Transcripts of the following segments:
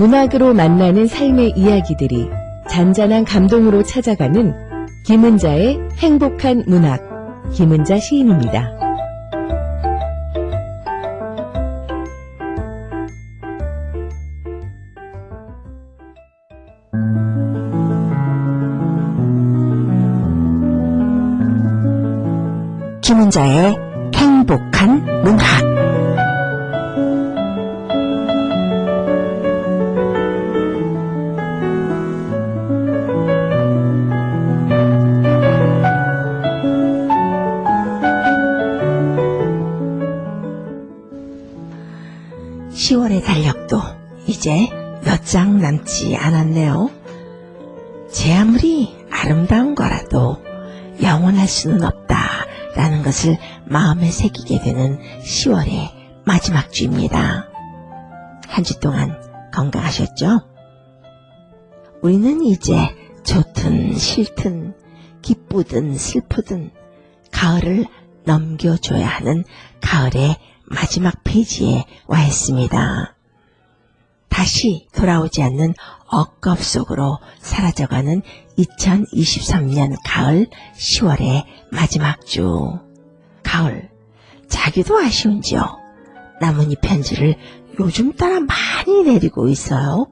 문학으로 만나는 삶의 이야기들이 잔잔한 감동으로 찾아가는 김은자의 행복한 문학, 김은자 시인입니다. 김은자의 행복한 문학. (10월의) 달력도 이제 몇 장 남지 않았네요. 제 아무리 아름다운 거라도 영원할 수는 없다라는 것을 마음에 새기게 되는 10월의 마지막 주입니다. 한 주 동안 건강하셨죠? 우리는 이제 좋든 싫든 기쁘든 슬프든 가을을 넘겨줘야 하는 가을의 마지막 페이지에 와 있습니다. 다시 돌아오지 않는 억겁 속으로 사라져가는 2023년 가을 10월의 마지막 주. 가을, 자기도 아쉬운지요. 나뭇잎 편지를 요즘 따라 많이 내리고 있어요.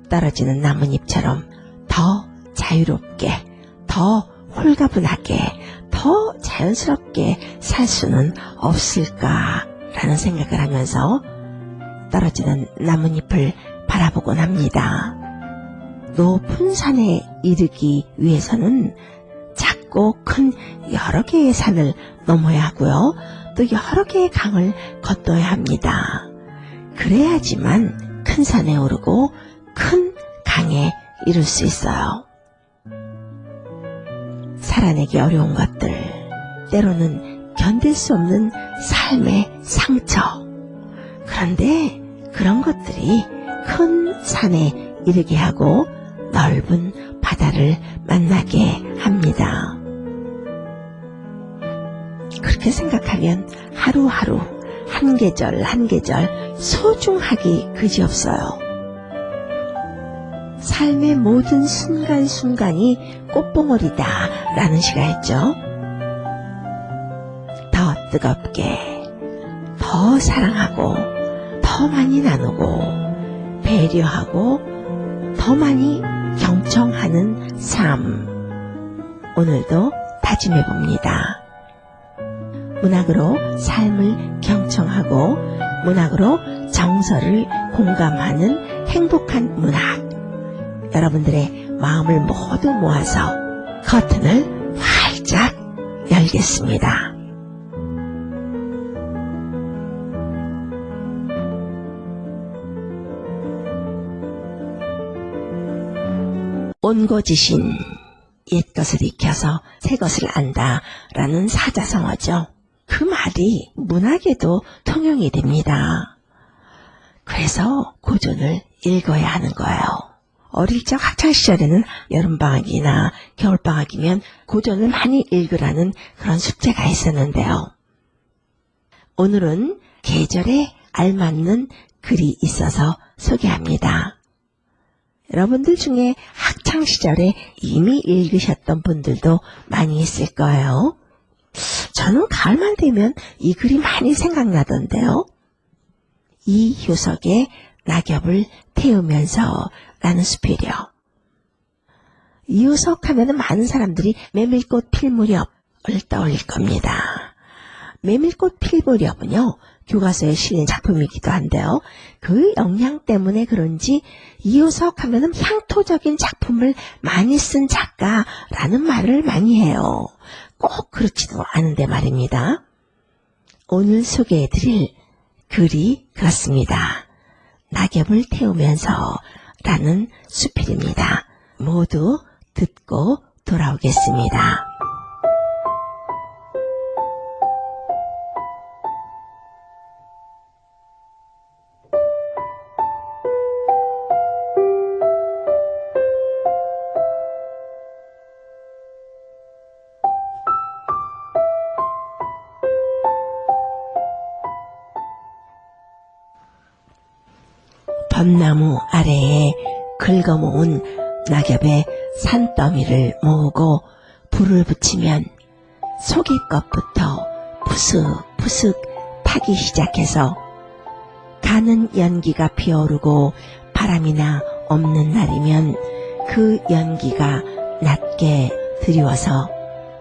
떨어지는 나뭇잎처럼 더 자유롭게, 더 홀가분하게, 더 자연스럽게 살 수는 없을까라는 생각을 하면서 떨어지는 나뭇잎을 바라보곤 합니다. 높은 산에 이르기 위해서는 작고 큰 여러 개의 산을 넘어야 하고요. 또 여러 개의 강을 건너야 합니다. 그래야지만 큰 산에 오르고 큰 강에 이룰 수 있어요. 살아내기 어려운 것들, 때로는 견딜 수 없는 삶의 상처. 그런데 그런 것들이 큰 산에 이르게 하고 넓은 바다를 만나게 합니다. 그렇게 생각하면 하루하루 한 계절 한 계절 소중하기 그지없어요. 삶의 모든 순간순간이 꽃봉오리다 라는 시가 했죠. 더 뜨겁게, 더 사랑하고, 더 많이 나누고, 배려하고, 더 많이 경청하는 삶. 오늘도 다짐해봅니다. 문학으로 삶을 경청하고, 문학으로 정서를 공감하는 행복한 문학. 여러분들의 마음을 모두 모아서 커튼을 활짝 열겠습니다. 온고지신, 옛것을 익혀서 새것을 안다라는 사자성어죠. 그 말이 문학에도 통용이 됩니다. 그래서 고전을 읽어야 하는 거예요. 어릴 적 학창시절에는 여름방학이나 겨울방학이면 고전을 많이 읽으라는 그런 숙제가 있었는데요. 오늘은 계절에 알맞는 글이 있어서 소개합니다. 여러분들 중에 학창시절에 이미 읽으셨던 분들도 많이 있을 거예요. 저는 가을만 되면 이 글이 많이 생각나던데요. 이효석의 낙엽을 태우면서 라는 수필이요. 이효석 하면은 많은 사람들이 메밀꽃 필 무렵을 떠올릴 겁니다. 메밀꽃 필 무렵은요, 교과서에 실린 작품이기도 한데요. 그 영향 때문에 그런지 이효석 하면은 향토적인 작품을 많이 쓴 작가라는 말을 많이 해요. 꼭 그렇지도 않은데 말입니다. 오늘 소개해드릴 글이 그렇습니다. 낙엽을 태우면서 라는 수필입니다. 모두 듣고 돌아오겠습니다. 벚나무 아래에 긁어모은 낙엽의 산더미를 모으고 불을 붙이면 속이것부터 푸슥푸슥 타기 시작해서 가는 연기가 피어오르고 바람이나 없는 날이면 그 연기가 낮게 드리워서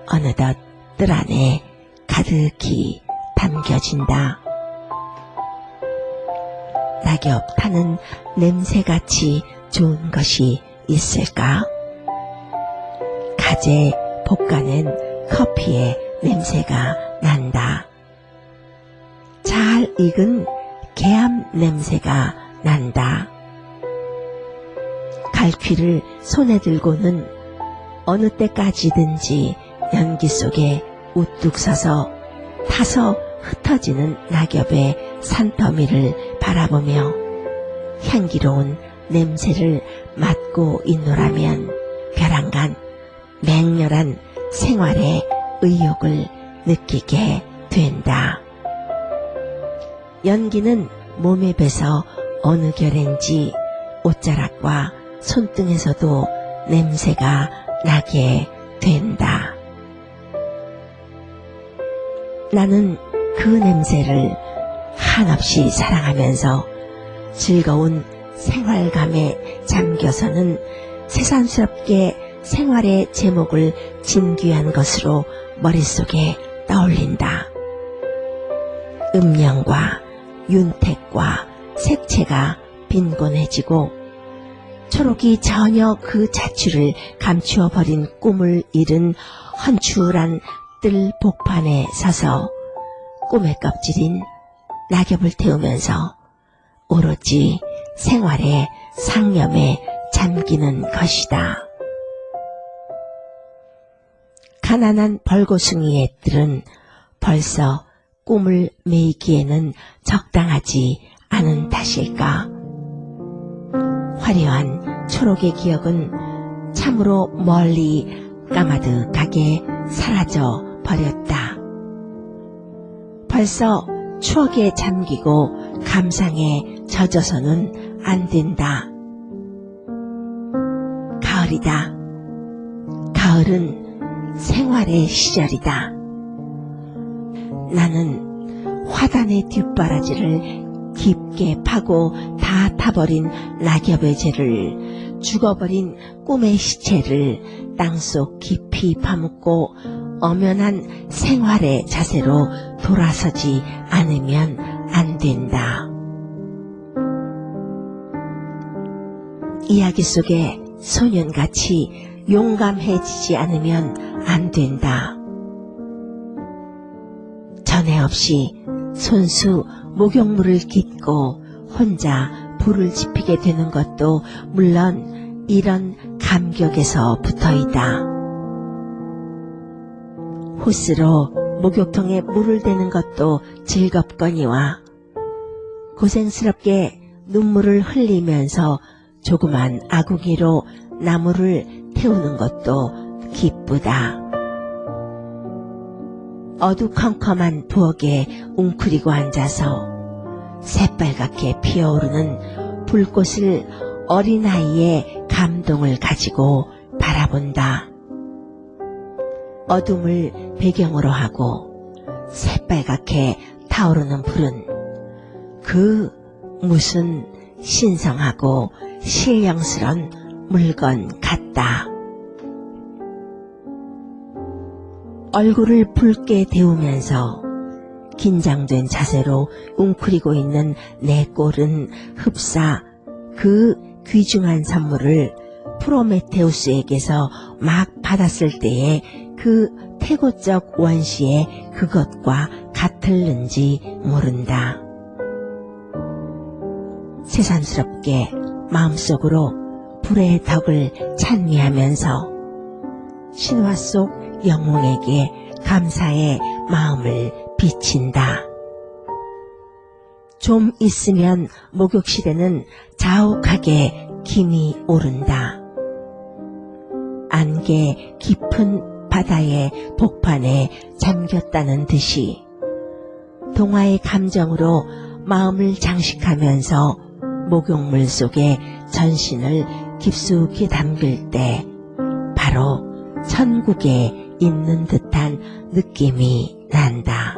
어느덧 뜰 안에 가득히 담겨진다. 낙엽 타는 냄새같이 좋은 것이 있을까? 가재 볶아낸 커피의 냄새가 난다. 잘 익은 개암 냄새가 난다. 갈퀴를 손에 들고는 어느 때까지든지 연기 속에 우뚝 서서 타서 흩어지는 낙엽의 산더미를 바라보며 향기로운 냄새를 맡고 있노라면 벼랑간 맹렬한 생활의 의욕을 느끼게 된다. 연기는 몸에 배서 어느 결인지 옷자락과 손등에서도 냄새가 나게 된다. 나는 그 냄새를 한없이 사랑하면서 즐거운 생활감에 잠겨서는 새삼스럽게 생활의 제목을 진귀한 것으로 머릿속에 떠올린다. 음영과 윤택과 색채가 빈곤해지고 초록이 전혀 그 자취를 감추어 버린 꿈을 잃은 헌출한 뜰 복판에 서서 꿈의 껍질인 낙엽을 태우면서 오로지 생활의 상념에 잠기는 것이다. 가난한 벌고숭이의 뜰은 벌써 꿈을 메이기에는 적당하지 않은 탓일까? 화려한 초록의 기억은 참으로 멀리 까마득하게 사라져 버렸다. 벌써 추억에 잠기고 감상에 젖어서는 안 된다. 가을이다. 가을은 생활의 시절이다. 나는 화단의 뒷바라지를 깊게 파고 다 타버린 낙엽의 재를, 죽어버린 꿈의 시체를 땅속 깊이 파묻고 엄연한 생활의 자세로 돌아서지 않으면 안 된다. 이야기 속에 소년같이 용감해지지 않으면 안 된다. 전에 없이 손수 목욕물을 깃고 혼자 불을 지피게 되는 것도 물론 이런 감격에서 붙어있다. 호스로 목욕통에 물을 대는 것도 즐겁거니와 고생스럽게 눈물을 흘리면서 조그만 아궁이로 나무를 태우는 것도 기쁘다. 어두컴컴한 부엌에 웅크리고 앉아서 새빨갛게 피어오르는 불꽃을 어린아이의 감동을 가지고 바라본다. 어둠을 배경으로 하고 새빨갛게 타오르는 불은 그 무슨 신성하고 신령스런 물건 같다. 얼굴을 붉게 데우면서 긴장된 자세로 웅크리고 있는 내 꼴은 흡사 그 귀중한 선물을 프로메테우스에게서 막 받았을 때의 그 태고적 원시의 그것과 같을는지 모른다. 새삼스럽게 마음속으로 불의 덕을 찬미하면서 신화 속 영웅에게 감사의 마음을 비친다. 좀 있으면 목욕실에는 자욱하게 김이 오른다. 안개 깊은 바다의 복판에 잠겼다는 듯이 동화의 감정으로 마음을 장식하면서 목욕물 속에 전신을 깊숙이 담글 때 바로 천국에 있는 듯한 느낌이 난다.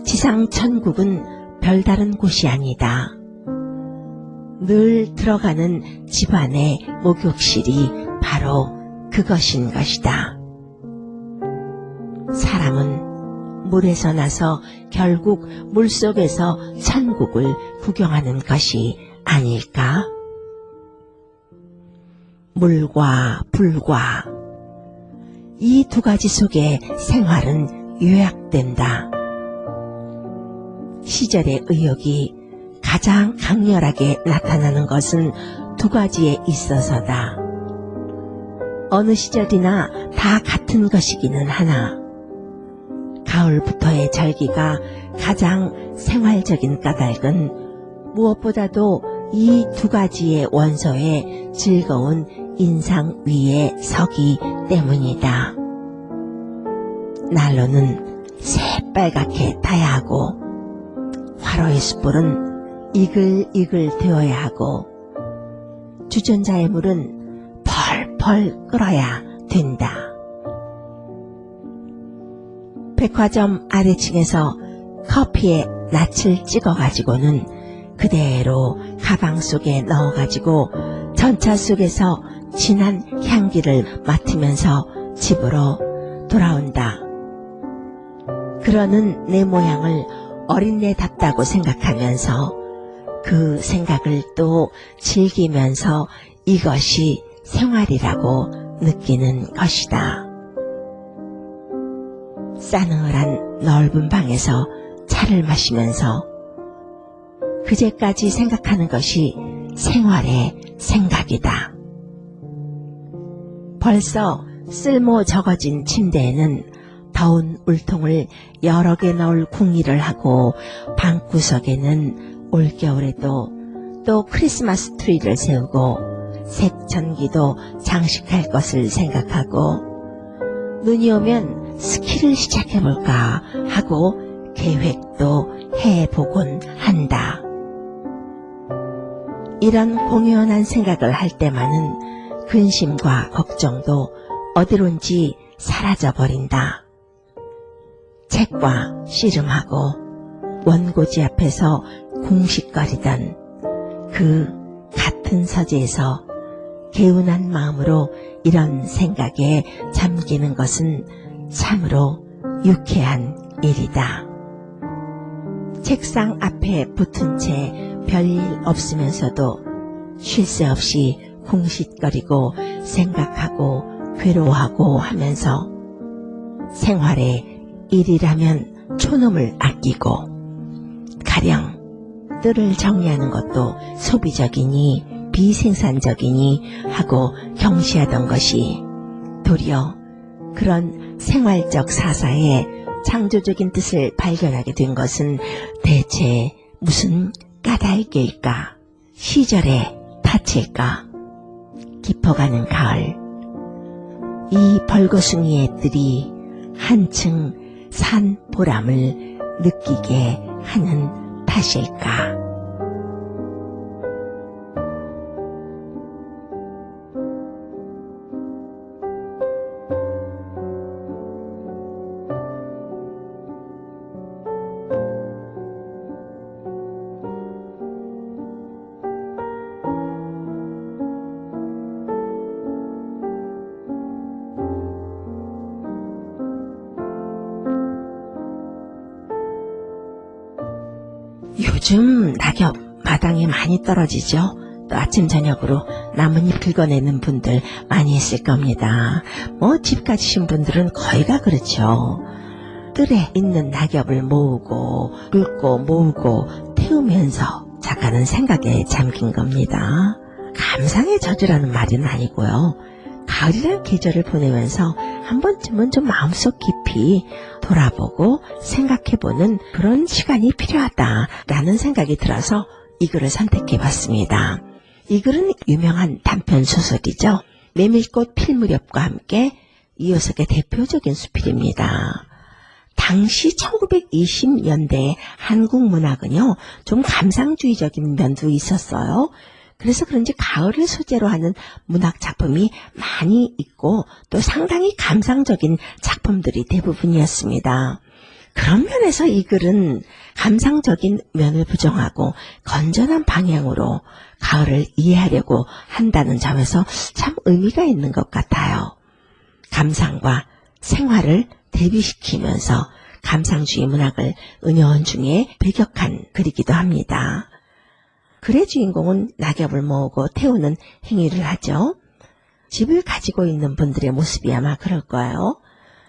지상 천국은 별다른 곳이 아니다. 늘 들어가는 집안의 목욕실이 바로 그것인 것이다. 사람은 물에서 나서 결국 물속에서 천국을 구경하는 것이 아닐까? 물과 불과 이 두 가지 속에 생활은 요약된다. 시절의 의욕이 가장 강렬하게 나타나는 것은 두 가지에 있어서다. 어느 시절이나 다 같은 것이기는 하나 가을부터의 절기가 가장 생활적인 까닭은 무엇보다도 이 두 가지의 원소의 즐거운 인상 위에 서기 때문이다. 난로는 새빨갛게 타야 하고 화로의 숯불은 이글이글 되어야 하고 주전자의 물은 펄펄 끓어야 된다. 백화점 아래층에서 커피에 낯을 찍어가지고는 그대로 가방 속에 넣어가지고 전차 속에서 진한 향기를 맡으면서 집으로 돌아온다. 그러는 내 모양을 어린애답다고 생각하면서 그 생각을 또 즐기면서 이것이 생활이라고 느끼는 것이다. 싸늘한 넓은 방에서 차를 마시면서 그제까지 생각하는 것이 생활의 생각이다. 벌써 쓸모 적어진 침대에는 더운 울통을 여러 개 넣을 궁리를 하고 방구석에는 올겨울에도 또 크리스마스 트리를 세우고 색전기도 장식할 것을 생각하고 눈이 오면 스키를 시작해볼까 하고 계획도 해보곤 한다. 이런 공연한 생각을 할 때만은 근심과 걱정도 어디론지 사라져버린다. 책과 씨름하고 원고지 앞에서 궁식거리던 그 같은 서재에서 개운한 마음으로 이런 생각에 잠기는 것은 참으로 유쾌한 일이다. 책상 앞에 붙은 채 별일 없으면서도 쉴 새 없이 궁식거리고 생각하고 괴로워하고 하면서 생활의 일이라면 촌음을 아끼고 가령 뜰을 정리하는 것도 소비적이니 비생산적이니 하고 경시하던 것이 도리어 그런 생활적 사사의 창조적인 뜻을 발견하게 된 것은 대체 무슨 까닭일까? 시절의 탓일까? 깊어가는 가을, 이 벌거숭이의 뜰이 한층 산 보람을 느끼게 하는 탓일까? 요즘 낙엽 마당에 많이 떨어지죠. 또 아침 저녁으로 나뭇잎 긁어내는 분들 많이 있을 겁니다. 집 가지신 분들은 거의가 그렇죠. 뜰에 있는 낙엽을 모으고 긁고 모으고 태우면서 작가는 생각에 잠긴 겁니다. 감상의 저주라는 말은 아니고요. 가을이라는 계절을 보내면서 한 번쯤은 좀 마음속 깊이 돌아보고 생각해보는 그런 시간이 필요하다라는 생각이 들어서 이 글을 선택해봤습니다. 이 글은 유명한 단편 소설이죠. 메밀꽃 필 무렵과 함께 이효석의 대표적인 수필입니다. 당시 1920년대 한국 문학은요, 좀 감상주의적인 면도 있었어요. 그래서 그런지 가을을 소재로 하는 문학 작품이 많이 있고 또 상당히 감상적인 작품들이 대부분이었습니다. 그런 면에서 이 글은 감상적인 면을 부정하고 건전한 방향으로 가을을 이해하려고 한다는 점에서 참 의미가 있는 것 같아요. 감상과 생활을 대비시키면서 감상주의 문학을 은연중에 배격한 글이기도 합니다. 글의 주인공은 낙엽을 모으고 태우는 행위를 하죠. 집을 가지고 있는 분들의 모습이 아마 그럴 거예요.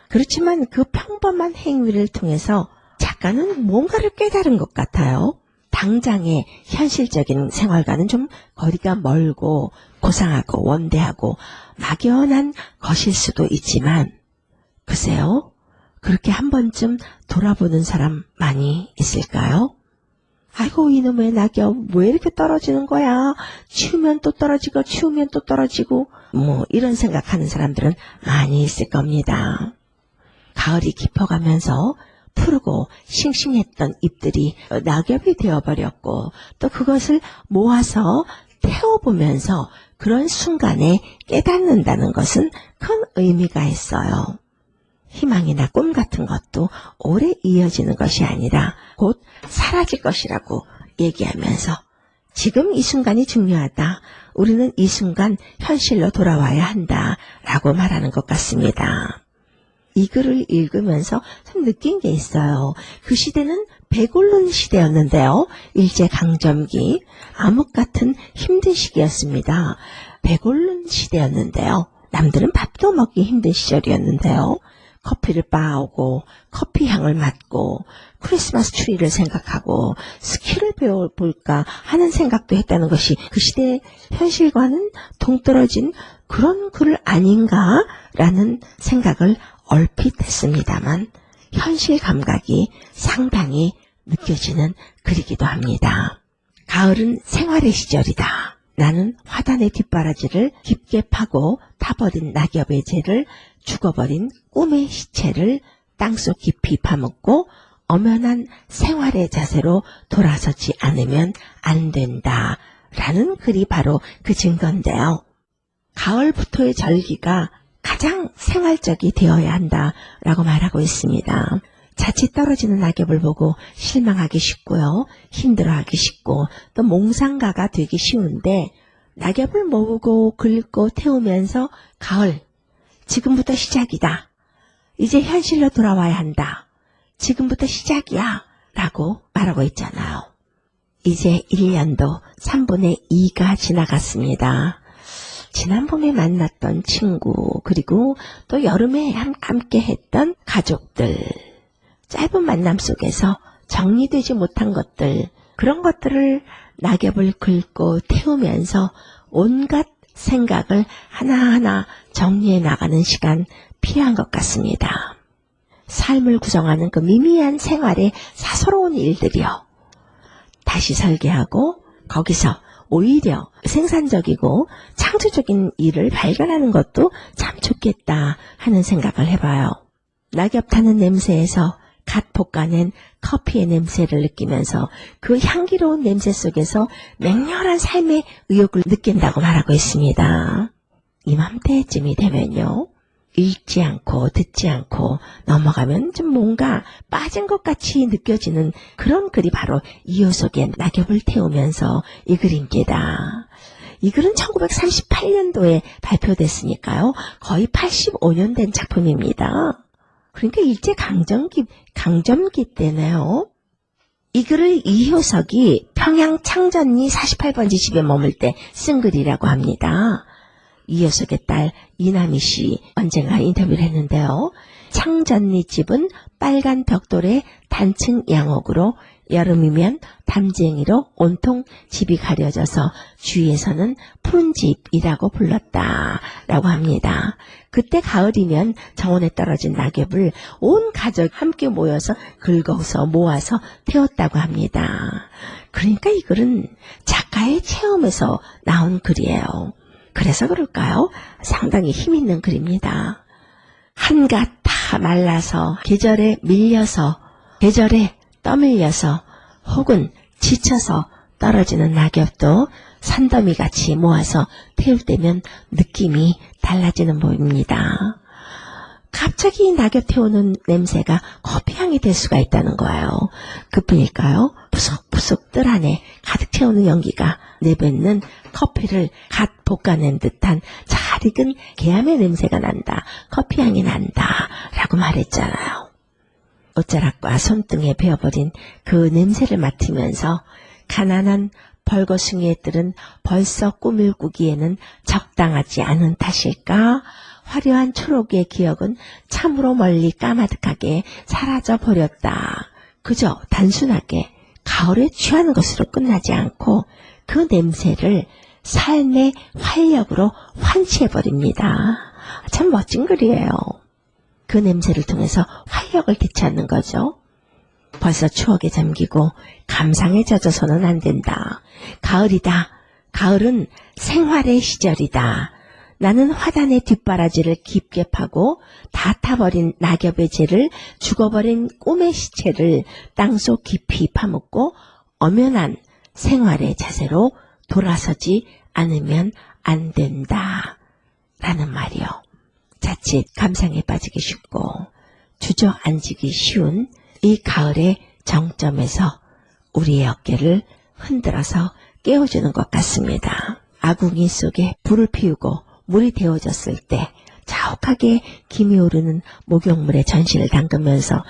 그렇지만 그 평범한 행위를 통해서 작가는 뭔가를 깨달은 것 같아요. 당장의 현실적인 생활과는 좀 거리가 멀고 고상하고 원대하고 막연한 것일 수도 있지만 글쎄요, 그렇게 한 번쯤 돌아보는 사람 많이 있을까요? 아이고, 이놈의 낙엽 왜 이렇게 떨어지는 거야? 치우면 또 떨어지고 치우면 또 떨어지고 이런 생각하는 사람들은 많이 있을 겁니다. 가을이 깊어가면서 푸르고 싱싱했던 잎들이 낙엽이 되어버렸고 또 그것을 모아서 태워보면서 그런 순간에 깨닫는다는 것은 큰 의미가 있어요. 희망이나 꿈 같은 것도 오래 이어지는 것이 아니라 곧 사라질 것이라고 얘기하면서 지금 이 순간이 중요하다. 우리는 이 순간 현실로 돌아와야 한다. 라고 말하는 것 같습니다. 이 글을 읽으면서 참 느낀 게 있어요. 그 시대는 배고른 시대였는데요. 일제강점기, 암흑 같은 힘든 시기였습니다. 배고른 시대였는데요. 남들은 밥도 먹기 힘든 시절이었는데요. 커피를 빻아오고 커피 향을 맡고 크리스마스 트리를 생각하고 스키를 배워볼까 하는 생각도 했다는 것이 그 시대의 현실과는 동떨어진 그런 글 아닌가라는 생각을 얼핏 했습니다만 현실 감각이 상당히 느껴지는 글이기도 합니다. 가을은 생활의 시절이다. 나는 화단의 뒷바라지를 깊게 파고 타버린 낙엽의 재를 죽어버린 꿈의 시체를 땅속 깊이 파묻고 엄연한 생활의 자세로 돌아서지 않으면 안 된다. 라는 글이 바로 그 증거인데요. 가을부터의 절기가 가장 생활적이 되어야 한다라고 말하고 있습니다. 자칫 떨어지는 낙엽을 보고 실망하기 쉽고요. 힘들어하기 쉽고 또 몽상가가 되기 쉬운데 낙엽을 모으고 긁고 태우면서 가을, 지금부터 시작이다. 이제 현실로 돌아와야 한다. 지금부터 시작이야. 라고 말하고 있잖아요. 이제 1년도 3분의 2가 지나갔습니다. 지난 봄에 만났던 친구, 그리고 또 여름에 함께 했던 가족들, 짧은 만남 속에서 정리되지 못한 것들, 그런 것들을 낙엽을 긁고 태우면서 온갖 생각을 하나하나 정리해 나가는 시간 필요한 것 같습니다. 삶을 구성하는 그 미미한 생활의 사소로운 일들이요. 다시 설계하고 거기서 오히려 생산적이고 창조적인 일을 발견하는 것도 참 좋겠다 하는 생각을 해봐요. 낙엽 타는 냄새에서 갓 볶아낸 커피의 냄새를 느끼면서 그 향기로운 냄새 속에서 맹렬한 삶의 의욕을 느낀다고 말하고 있습니다. 이맘때쯤이 되면요. 읽지 않고 듣지 않고 넘어가면 좀 뭔가 빠진 것 같이 느껴지는 그런 글이 바로 이효석의 낙엽을 태우면서 이 글입니다. 이 글은 1938년도에 발표됐으니까요. 거의 85년 된 작품입니다. 그러니까 일제강점기 때네요. 이 글을 이효석이 평양 창전리 48번지 집에 머물 때 쓴 글이라고 합니다. 이효석의 딸 이남희 씨 언젠가 인터뷰를 했는데요. 창전리 집은 빨간 벽돌의 단층 양옥으로 여름이면 담쟁이로 온통 집이 가려져서 주위에서는 푸른 집이라고 불렀다라고 합니다. 그때 가을이면 정원에 떨어진 낙엽을 온 가족 함께 모여서 긁어서 모아서 태웠다고 합니다. 그러니까 이 글은 작가의 체험에서 나온 글이에요. 그래서 그럴까요? 상당히 힘있는 글입니다. 한갓 말라서, 계절에 밀려서, 계절에 떠밀려서, 혹은 지쳐서 떨어지는 낙엽도 산더미같이 모아서 태울 때면 느낌이 달라지는 법입니다. 갑자기 낙엽 태우는 냄새가 커피향이 될 수가 있다는 거예요. 그뿐일까요? 푸석푸석 뜰 안에 가득 채우는 연기가 내뱉는 커피를 갓 볶아낸 듯한 잘 익은 개암의 냄새가 난다. 커피향이 난다. 라고 말했잖아요. 옷자락과 손등에 베어버린 그 냄새를 맡으면서 가난한 벌거숭이의 뜰은 벌써 꿈을 꾸기에는 적당하지 않은 탓일까? 화려한 초록의 기억은 참으로 멀리 까마득하게 사라져 버렸다. 그저 단순하게 가을에 취하는 것으로 끝나지 않고 그 냄새를 삶의 활력으로 환치해버립니다. 참 멋진 글이에요. 그 냄새를 통해서 활력을 되찾는 거죠. 벌써 추억에 잠기고 감상에 젖어서는 안 된다. 가을이다. 가을은 생활의 시절이다. 나는 화단의 뒷바라지를 깊게 파고 다 타버린 낙엽의 재를 죽어버린 꿈의 시체를 땅속 깊이 파묻고 엄연한 생활의 자세로 돌아서지 않으면 안 된다. 라는 말이요. 자칫 감상에 빠지기 쉽고 주저앉기 쉬운 이 가을의 정점에서 우리의 어깨를 흔들어서 깨워주는 것 같습니다. 아궁이 속에 불을 피우고 물이 데워졌을 때 자욱하게 김이 오르는 목욕물에 전신을 담그면서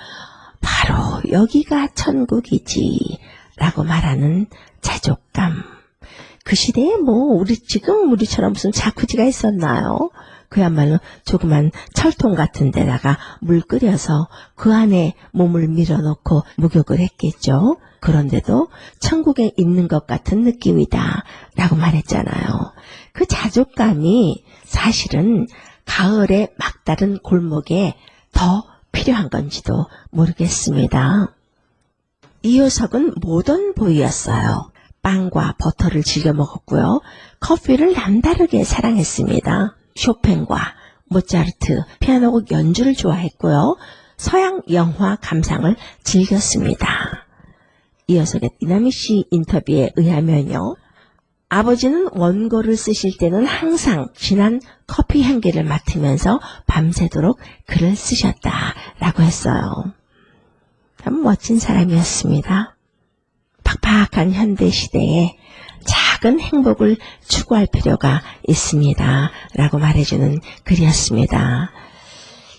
바로 여기가 천국이지 라고 말하는 자족감. 그 시대에 지금 우리처럼 무슨 자쿠지가 있었나요? 그야말로 조그만 철통 같은 데다가 물 끓여서 그 안에 몸을 밀어넣고 목욕을 했겠죠. 그런데도 천국에 있는 것 같은 느낌이다 라고 말했잖아요. 그 자족감이 사실은 가을의 막다른 골목에 더 필요한 건지도 모르겠습니다. 이효석은 모던 보이였어요. 빵과 버터를 즐겨 먹었고요. 커피를 남다르게 사랑했습니다. 쇼팽과 모차르트, 피아노곡 연주를 좋아했고요. 서양 영화 감상을 즐겼습니다. 이효석의 이남희 씨 인터뷰에 의하면요. 아버지는 원고를 쓰실 때는 항상 진한 커피 향기를 맡으면서 밤새도록 글을 쓰셨다라고 했어요. 참 멋진 사람이었습니다. 팍팍한 현대시대에 작은 행복을 추구할 필요가 있습니다. 라고 말해주는 글이었습니다.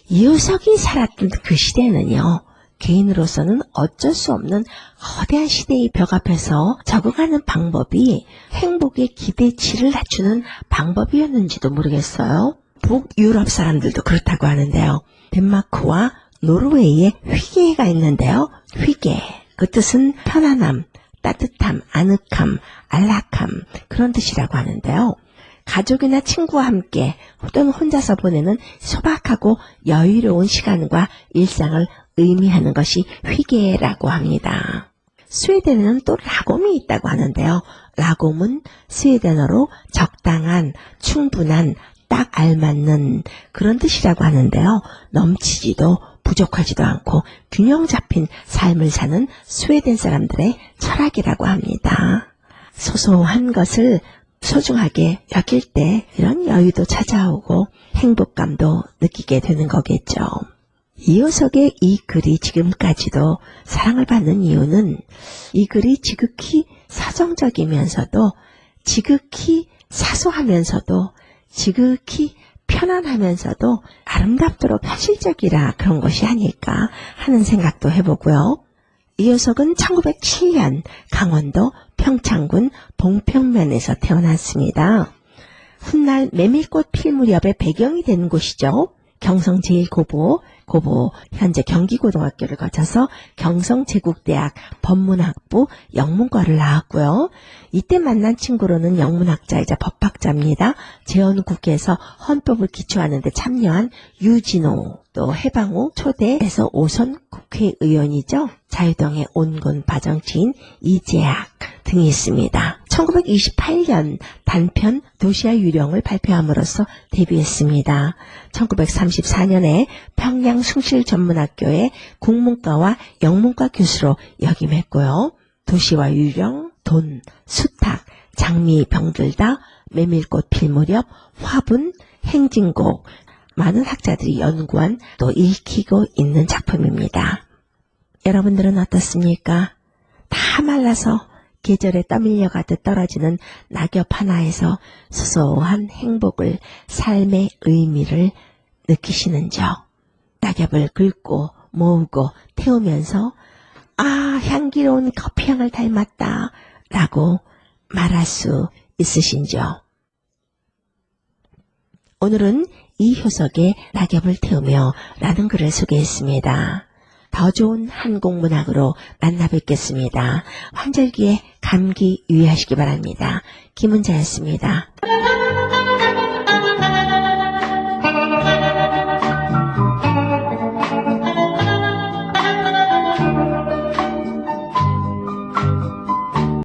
이효석이 살았던 그 시대는요. 개인으로서는 어쩔 수 없는 거대한 시대의 벽 앞에서 적응하는 방법이 행복의 기대치를 낮추는 방법이었는지도 모르겠어요. 북유럽 사람들도 그렇다고 하는데요. 덴마크와 노르웨이에 휘게가 있는데요. 휘게. 그 뜻은 편안함, 따뜻함, 아늑함, 안락함 그런 뜻이라고 하는데요. 가족이나 친구와 함께 또는 혼자서 보내는 소박하고 여유로운 시간과 일상을 의미하는 것이 휘게라고 합니다. 스웨덴에는 또 라곰이 있다고 하는데요. 라곰은 스웨덴어로 적당한, 충분한, 딱 알맞는 그런 뜻이라고 하는데요. 넘치지도 부족하지도 않고 균형 잡힌 삶을 사는 스웨덴 사람들의 철학이라고 합니다. 소소한 것을 소중하게 여길 때 이런 여유도 찾아오고 행복감도 느끼게 되는 거겠죠. 이효석의 이 글이 지금까지도 사랑을 받는 이유는 이 글이 지극히 서정적이면서도 지극히 사소하면서도 지극히 편안하면서도 아름답도록 현실적이라 그런 것이 아닐까 하는 생각도 해보고요. 이효석은 1907년 강원도 평창군 동평면에서 태어났습니다. 훗날 메밀꽃 필 무렵의 배경이 되는 곳이죠. 경성 제1고보, 현재 경기고등학교를 거쳐서 경성제국대학 법문학부 영문과를 나왔고요. 이때 만난 친구로는 영문학자이자 법학자입니다. 재헌국회에서 헌법을 기초하는 데 참여한 유진호 또 해방 후 초대에서 5선 국회의원이죠. 자유당의 온건 바정치인 이재학 등이 있습니다. 1928년 단편 도시와 유령을 발표함으로써 데뷔했습니다. 1934년에 평양 숭실전문학교의 국문과와 영문과 교수로 역임했고요. 도시와 유령, 돈, 수탉, 장미 병들다, 메밀꽃 필 무렵, 화분, 행진곡, 많은 학자들이 연구한 또 읽히고 있는 작품입니다. 여러분들은 어떻습니까? 다 말라서 계절에 떠밀려 가듯 떨어지는 낙엽 하나에서 소소한 행복을, 삶의 의미를 느끼시는지요? 낙엽을 긁고 모으고 태우면서 아, 향기로운 커피향을 닮았다 라고 말할 수 있으신지요? 오늘은 이 효석의 낙엽을 태우며 라는 글을 소개했습니다. 더 좋은 한국문학으로 만나 뵙겠습니다. 환절기에 감기 유의하시기 바랍니다. 김은자였습니다.